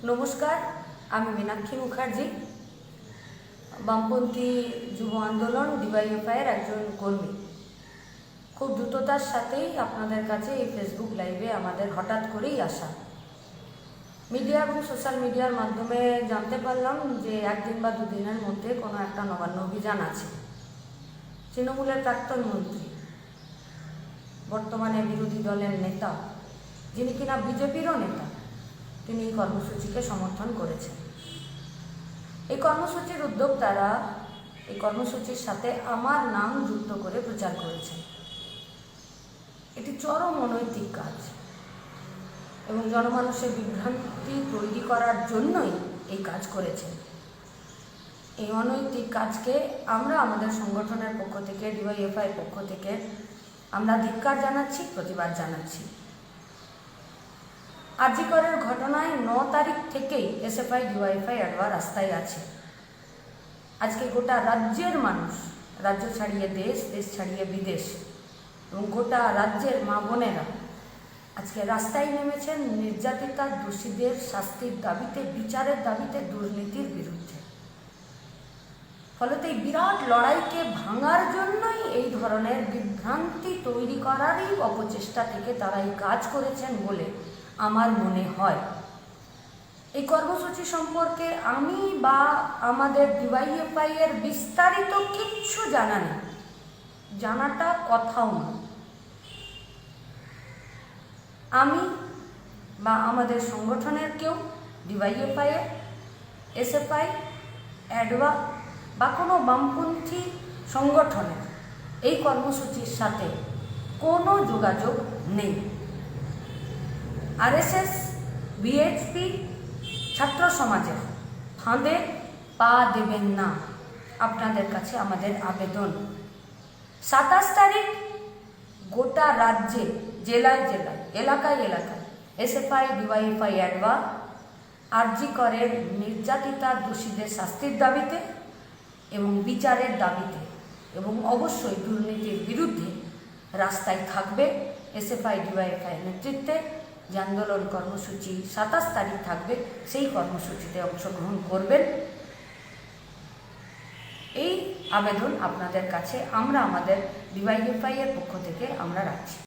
নমস্কার, আমি মীনাক্ষী মুখার্জি, বামপন্থী যুব আন্দোলন ডিওয়াইএফআইয়ের একজন কর্মী। খুব দ্রুততার সাথেই আপনাদের কাছে এই ফেসবুক লাইভে আমাদের হঠাৎ করেই আসা। মিডিয়া এবং সোশ্যাল মিডিয়ার মাধ্যমে জানতে পারলাম যে একদিন বা দুদিনের মধ্যে কোনো একটা নবান্ন অভিযান আছে। তৃণমূলের প্রাক্তন মন্ত্রী, বর্তমানে বিরোধী দলের নেতা, যিনি কিনা বিজেপিরও নেতা, তিনি এই কর্মসূচিকে সমর্থন করেছেন। এই কর্মসূচির উদ্যোক্তারা এই কর্মসূচির সাথে আমার নাম যুক্ত করে প্রচার করেছেন। এটি চরম অনৈতিক কাজ এবং জনমানুষের বিভ্রান্তি তৈরি করার জন্যই এই কাজ করেছেন। এই অনৈতিক কাজকে আমরা আমাদের সংগঠনের পক্ষ থেকে, ডিওয়াইএফআই পক্ষ থেকে আমরা ধিক্কার জানাচ্ছি, প্রতিবাদ জানাচ্ছি। আজিকরের ঘটনায় 9 তারিখ থেকেই এসএফআই ডিওয়াইএফআই অ্যাডভা রাস্তায় আছে। আজকে গোটা রাজ্যের মানুষ, রাজ্য ছাড়িয়ে দেশ, দেশ ছাড়িয়ে বিদেশ এবং গোটা রাজ্যের মা বোনেরা আজকে রাস্তায় নেমেছেন নির্যাতিতা দোষীদের শাস্তির দাবিতে, বিচারের দাবিতে, দুর্নীতির বিরুদ্ধে। ফলত এই বিরাট লড়াইকে ভাঙার জন্যই এই ধরনের বিভ্রান্তি তৈরি করারই অপচেষ্টা থেকে তারা এই কাজ করেছেন বলে আমার মনে হয়। এই কর্মসূচি সম্পর্কে আমি বা আমাদের ডিওয়াইএফআই এর বিস্তারিত কিচ্ছু জানা নেই, জানাটা কথাও না। আমি বা আমাদের সংগঠনের কেউ ডিওয়াইএফআই এর, এসএফআই, অ্যাডভা বা কোনো বামপন্থী সংগঠনের এই কর্মসূচির সাথে কোনো যোগাযোগ নেই। আরএসএস, বিএচপি, ছাত্র সমাজের ফাঁদে পা দেবেন না, আপনাদের কাছে আমাদের আবেদন। 27 তারিখ গোটা রাজ্যে, জেলায় জেলায়, এলাকায় এলাকায় এসএফআই, ডিওয়াইএফআই, অ্যাডভা আরজি করের নির্যাতিতা দোষীদের শাস্তির দাবিতে এবং বিচারের দাবিতে এবং অবশ্যই দুর্নীতির বিরুদ্ধে রাস্তায় থাকবে। এসএফআই, ডিওয়াইএফআই নেতৃত্বে যে আন্দোলন কর্মসূচি 27 তারিখ থাকবে, সেই কর্মসূচিতে অংশগ্রহণ করবেন। এই আবেদন আপনাদের কাছে আমরা আমাদের ডিওয়াইএফআই এর পক্ষ থেকে আমরা রাখছি।